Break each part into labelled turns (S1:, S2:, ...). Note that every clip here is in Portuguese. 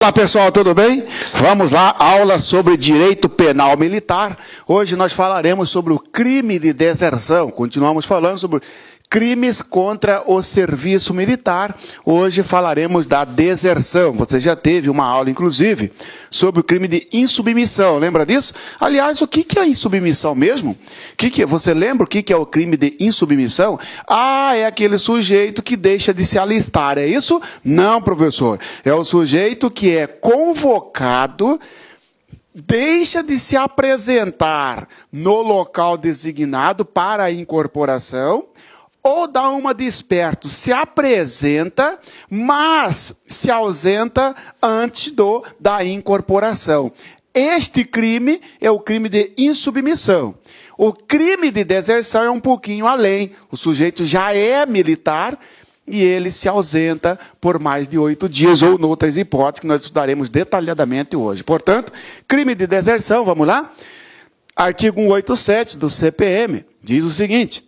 S1: Olá pessoal, tudo bem? Vamos lá, aula sobre direito penal militar. Hoje nós falaremos sobre o crime de deserção. Continuamos falando sobre crimes contra o serviço militar. Hoje falaremos da deserção. Você já teve uma aula, inclusive, sobre o crime de insubmissão. Lembra disso? Aliás, o que é insubmissão mesmo? Você lembra o que é o crime de insubmissão? É aquele sujeito que deixa de se alistar. É isso? Não, professor. É o sujeito que é convocado, deixa de se apresentar no local designado para a incorporação, ou dá uma de esperto, se apresenta, mas se ausenta antes da incorporação. Este crime é o crime de insubmissão. O crime de deserção é um pouquinho além. O sujeito já é militar e ele se ausenta por mais de 8 dias, ou noutras hipóteses que nós estudaremos detalhadamente hoje. Portanto, crime de deserção, vamos lá? Artigo 187 do CPM diz o seguinte: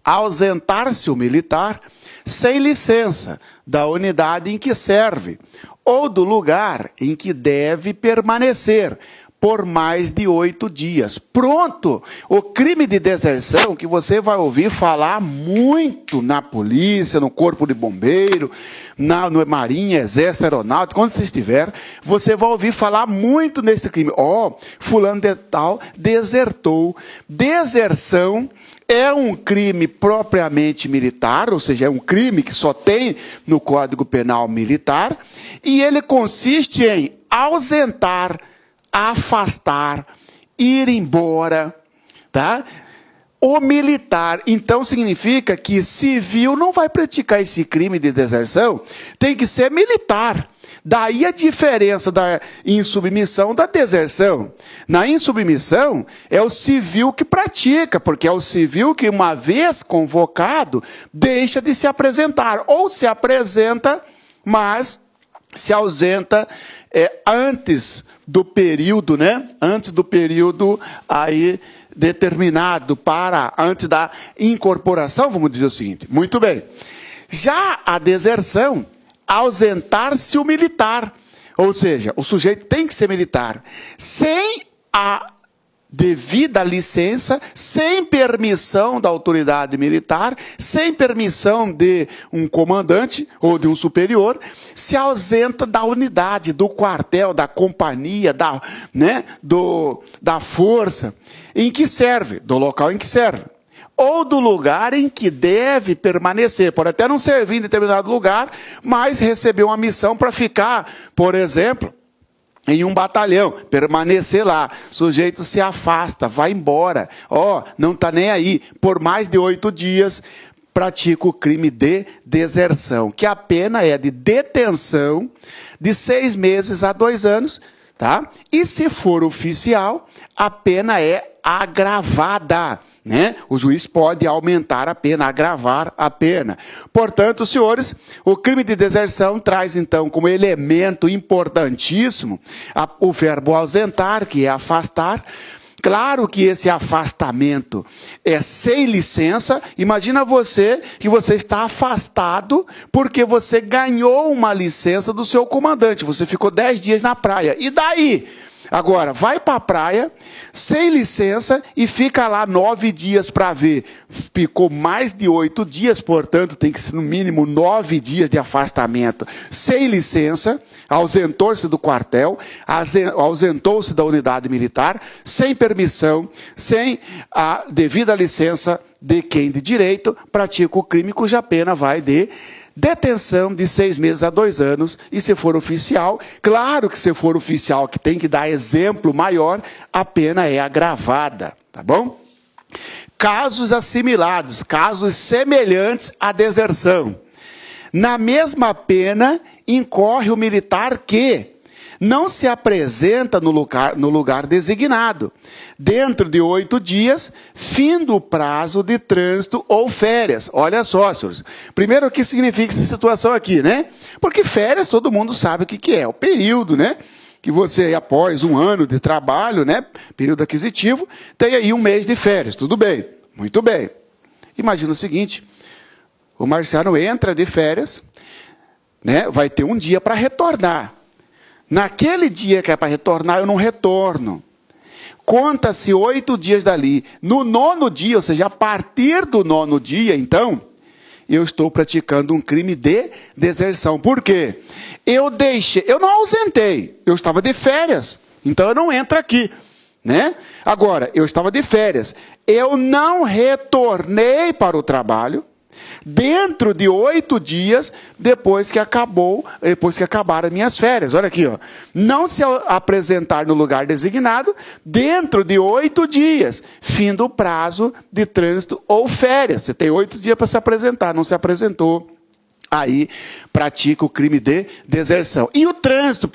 S1: ausentar-se o militar sem licença da unidade em que serve ou do lugar em que deve permanecer por mais de 8 dias. Pronto! O crime de deserção que você vai ouvir falar muito na polícia, no corpo de bombeiro, na Marinha, Exército, Aeronáutica, onde você estiver, você vai ouvir falar muito nesse crime. Fulano de tal desertou. Deserção é um crime propriamente militar, ou seja, é um crime que só tem no Código Penal Militar, e ele consiste em ausentar, afastar, ir embora, tá? O militar, então, significa que civil não vai praticar esse crime de deserção, tem que ser militar. Daí a diferença da insubmissão da deserção. Na insubmissão, é o civil que pratica, porque é o civil que, uma vez convocado, deixa de se apresentar. Ou se apresenta, mas se ausenta antes do período, né? Antes do período aí determinado antes da incorporação, vamos dizer o seguinte. Muito bem. Já a deserção, ausentar-se o militar, ou seja, o sujeito tem que ser militar, sem a devida licença, sem permissão da autoridade militar, sem permissão de um comandante ou de um superior, se ausenta da unidade, do quartel, da companhia, da força em que serve, do local em que serve, ou do lugar em que deve permanecer. Pode até não servir em determinado lugar, mas recebeu uma missão para ficar, por exemplo, em um batalhão, permanecer lá. O sujeito se afasta, vai embora. Não está nem aí. Por mais de 8 dias, pratica o crime de deserção, que a pena é de detenção de 6 meses a 2 anos, tá? E se for oficial, a pena é agravada, né? O juiz pode aumentar a pena, agravar a pena. Portanto, senhores, o crime de deserção traz então como elemento importantíssimo o verbo ausentar, que é afastar. Claro que esse afastamento é sem licença. Imagina que você está afastado porque você ganhou uma licença do seu comandante. Você ficou 10 dias na praia. E daí? Agora, vai para a praia, sem licença, e fica lá 9 dias para ver. Ficou mais de 8 dias, portanto, tem que ser no mínimo 9 dias de afastamento. Sem licença, ausentou-se do quartel, ausentou-se da unidade militar, sem permissão, sem a devida licença de quem de direito, pratica o crime cuja pena vai de detenção de 6 meses a 2 anos, e se for oficial, claro que se for oficial, que tem que dar exemplo maior, a pena é agravada, tá bom? Casos assimilados, casos semelhantes à deserção. Na mesma pena, incorre o militar que não se apresenta no lugar designado, dentro de 8 dias, fim do prazo de trânsito ou férias. Olha só, senhores. Primeiro, o que significa essa situação aqui, né? Porque férias, todo mundo sabe o que é. O período, né? Que você, após 1 ano de trabalho, né? Período aquisitivo, tem aí 1 mês de férias. Tudo bem. Muito bem. Imagina o seguinte. O marciano entra de férias, né? Vai ter 1 dia para retornar. Naquele dia que é para retornar, eu não retorno. Conta-se 8 dias dali. No 9º dia, ou seja, a partir do 9º dia, então, eu estou praticando um crime de deserção. Por quê? Eu não ausentei, eu estava de férias, então eu não entro aqui, né? Agora, eu estava de férias, eu não retornei para o trabalho dentro de 8 dias depois que acabaram as minhas férias. Olha aqui, ó. Não se apresentar no lugar designado dentro de 8 dias, fim do prazo de trânsito ou férias. Você tem 8 dias para se apresentar, não se apresentou, aí pratica o crime de deserção. E o trânsito,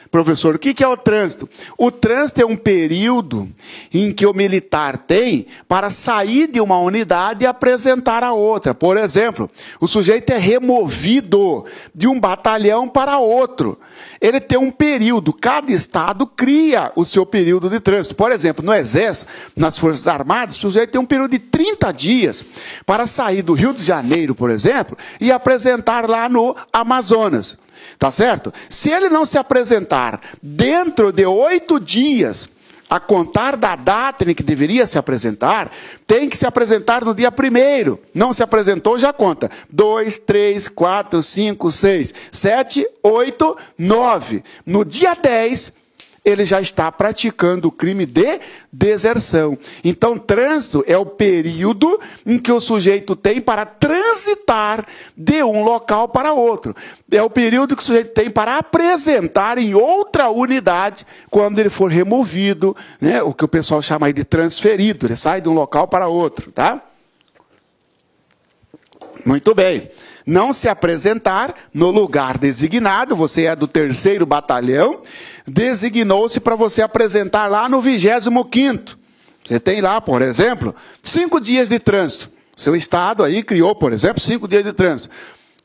S1: professor, o que é o trânsito? O trânsito é um período em que o militar tem para sair de uma unidade e apresentar a outra. Por exemplo, o sujeito é removido de um batalhão para outro. Ele tem um período, cada estado cria o seu período de trânsito. Por exemplo, no Exército, nas Forças Armadas, o sujeito tem um período de 30 dias para sair do Rio de Janeiro, por exemplo, e apresentar lá no Amazonas. Tá certo? Se ele não se apresentar dentro de 8 dias, a contar da data em que deveria se apresentar, tem que se apresentar no dia 1º. Não se apresentou, já conta. 2, 3, 4, 5, 6, 7, 8, 9. No dia 10, ele já está praticando o crime de deserção. Então, trânsito é o período em que o sujeito tem para transitar de um local para outro. É o período que o sujeito tem para apresentar em outra unidade quando ele for removido, né? O que o pessoal chama aí de transferido. Ele sai de um local para outro, tá? Muito bem. Não se apresentar no lugar designado, você é do 3º batalhão, designou-se para você apresentar lá no 25º. Você tem lá, por exemplo, 5 dias de trânsito. Seu estado aí criou, por exemplo, 5 dias de trânsito.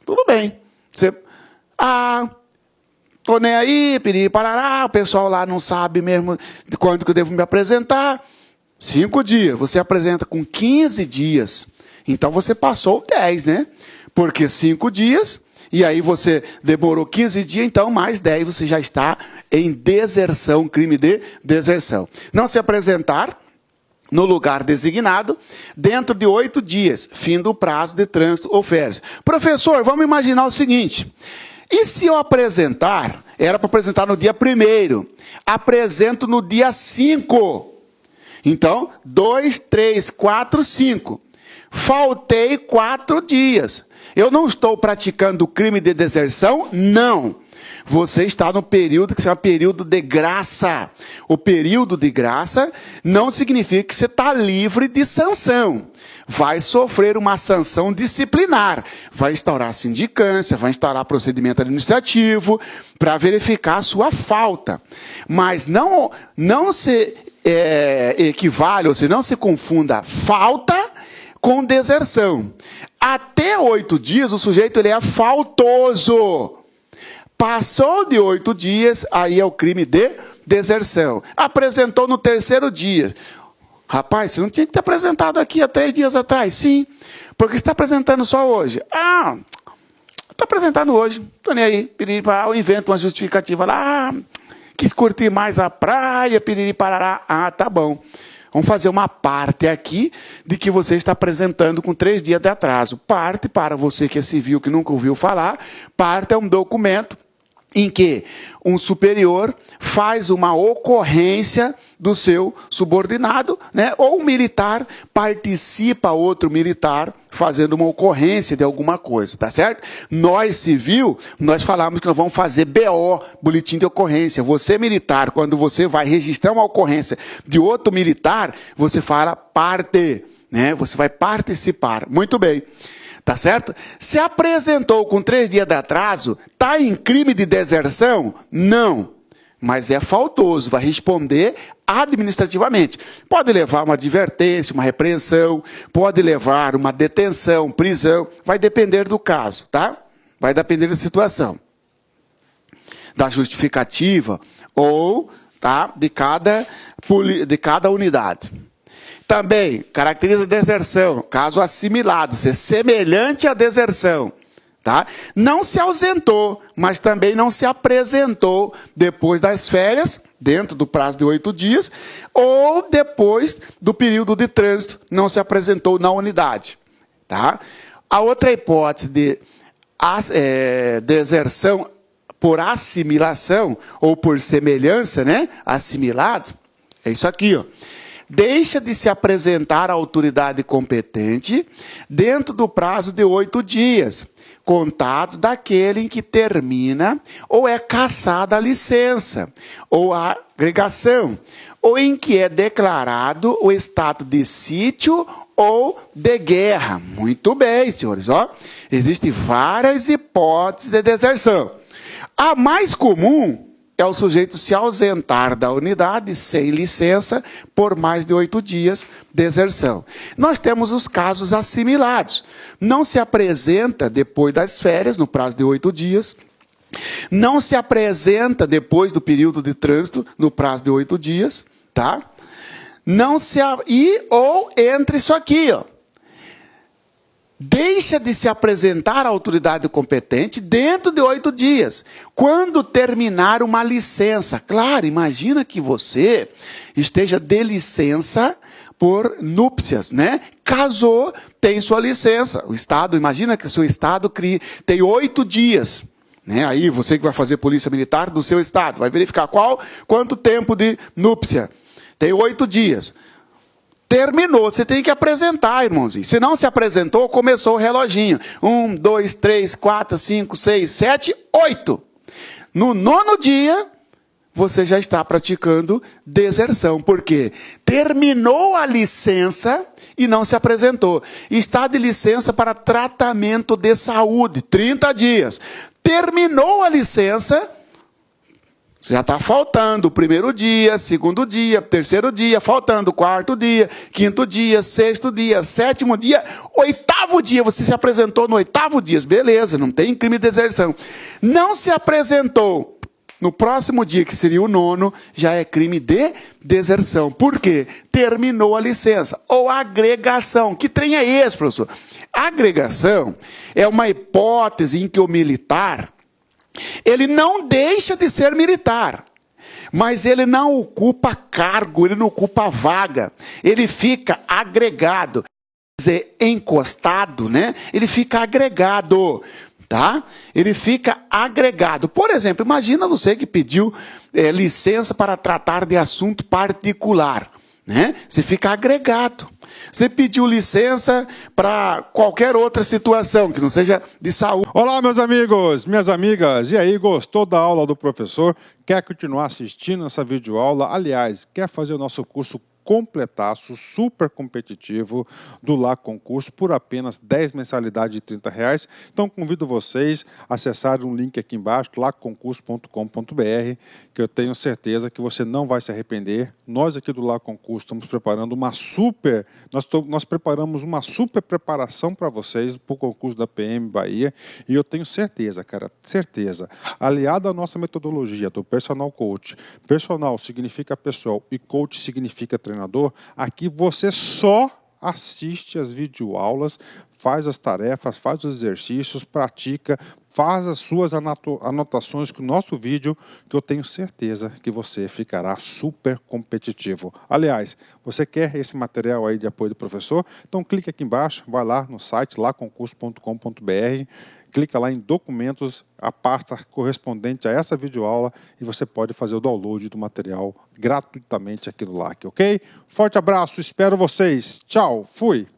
S1: Tudo bem. Você, tô nem aí, piriri parará, o pessoal lá não sabe mesmo de quando que eu devo me apresentar. 5 dias, você apresenta com 15 dias. Então você passou 10, né? Porque 5 dias, e aí você demorou 15 dias, então mais 10 você já está em deserção, crime de deserção. Não se apresentar no lugar designado dentro de 8 dias, fim do prazo de trânsito ou férias. Professor, vamos imaginar o seguinte, e se eu apresentar, era para apresentar no dia 1º, apresento no dia 5, então 2, 3, 4, 5, faltei 4 dias. Eu não estou praticando o crime de deserção? Não. Você está no período que se chama período de graça. O período de graça não significa que você está livre de sanção. Vai sofrer uma sanção disciplinar. Vai instaurar sindicância, vai instaurar procedimento administrativo para verificar a sua falta. Mas não se equivale, ou seja, não se confunda falta com deserção. Até 8 dias o sujeito ele é faltoso. Passou de 8 dias, aí é o crime de deserção. Apresentou no 3º dia. Rapaz, você não tinha que ter apresentado aqui há 3 dias atrás. Sim, porque você está apresentando só hoje. Estou apresentando hoje. Estou nem aí. Eu invento uma justificativa lá. Quis curtir mais a praia, piriri parará. Tá bom. Vamos fazer uma parte aqui de que você está apresentando com 3 dias de atraso. Parte, para você que é civil, que nunca ouviu falar, parte é um documento em que um superior faz uma ocorrência do seu subordinado, né? Ou um militar participa outro militar fazendo uma ocorrência de alguma coisa, tá certo? Nós, civil, nós falamos que nós vamos fazer BO, boletim de ocorrência. Você, militar, quando você vai registrar uma ocorrência de outro militar, você fala parte, né? Você vai participar. Muito bem. Tá certo? Se apresentou com 3 dias de atraso, está em crime de deserção? Não. Mas é faltoso, vai responder administrativamente. Pode levar uma advertência, uma repreensão, pode levar uma detenção, prisão, vai depender do caso, tá? Vai depender da situação. Da justificativa ou, tá, de cada unidade. Também caracteriza deserção, caso assimilado, ser semelhante à deserção. Tá? Não se ausentou, mas também não se apresentou depois das férias, dentro do prazo de 8 dias, ou depois do período de trânsito, não se apresentou na unidade. Tá? A outra hipótese de deserção por assimilação, ou por semelhança, né? Assimilado, é isso aqui, ó. Deixa de se apresentar à autoridade competente dentro do prazo de 8 dias, contados daquele em que termina ou é cassada a licença, ou a agregação, ou em que é declarado o estado de sítio ou de guerra. Muito bem, senhores. Ó. Existem várias hipóteses de deserção. A mais comum é o sujeito se ausentar da unidade sem licença por mais de 8 dias, deserção. Nós temos os casos assimilados. Não se apresenta depois das férias, no prazo de 8 dias. Não se apresenta depois do período de trânsito, no prazo de 8 dias. Tá? Não se ou entre isso aqui, ó. Deixa de se apresentar à autoridade competente dentro de 8 dias, quando terminar uma licença. Claro, imagina que você esteja de licença por núpcias, né? Casou, tem sua licença. O Estado, imagina que o seu Estado tem 8 dias. Né? Aí você que vai fazer polícia militar do seu Estado, vai verificar quanto tempo de núpcia. Tem 8 dias. Terminou, você tem que apresentar, irmãozinho. Se não se apresentou, começou o reloginho. 1, 2, 3, 4, 5, 6, 7, 8. No 9º dia, você já está praticando deserção. Por quê? Terminou a licença e não se apresentou. Está de licença para tratamento de saúde, 30 dias. Terminou a licença, já está faltando o 1º dia, 2º dia, 3º dia, faltando o 4º dia, 5º dia, 6º dia, 7º dia, 8º dia. Você se apresentou no 8º dia, beleza, não tem crime de deserção. Não se apresentou no próximo dia, que seria o 9º, já é crime de deserção. Por quê? Terminou a licença. Ou agregação. Que trem é esse, professor? Agregação é uma hipótese em que o militar, ele não deixa de ser militar, mas ele não ocupa cargo, ele não ocupa vaga, ele fica agregado, quer dizer, encostado, né? Ele fica agregado, tá? Ele fica agregado. Por exemplo, imagina você que pediu licença para tratar de assunto particular, né? Você fica agregado. Você pediu licença para qualquer outra situação, que não seja de saúde.
S2: Olá, meus amigos, minhas amigas. E aí, gostou da aula do professor? Quer continuar assistindo essa videoaula? Aliás, quer fazer o nosso curso completaço, super competitivo do Lá Concurso por apenas 10 mensalidades de R$30. Então convido vocês a acessarem um link aqui embaixo, laconcurso.com.br, que eu tenho certeza que você não vai se arrepender. Nós aqui do Lá Concurso estamos preparando nós preparamos uma super preparação para vocês para o concurso da PM Bahia, e eu tenho certeza, cara, certeza, aliado à nossa metodologia do Personal Coach. Personal significa pessoal e coach significa treinador. Aqui você só assiste as videoaulas, faz as tarefas, faz os exercícios, pratica, faz as suas anotações com o nosso vídeo, que eu tenho certeza que você ficará super competitivo. Aliás, você quer esse material aí de apoio do professor? Então clique aqui embaixo, vai lá no site laconcurso.com.br, clica lá em documentos, a pasta correspondente a essa videoaula, e você pode fazer o download do material gratuitamente aqui no LAC, ok? Forte abraço, espero vocês. Tchau, fui!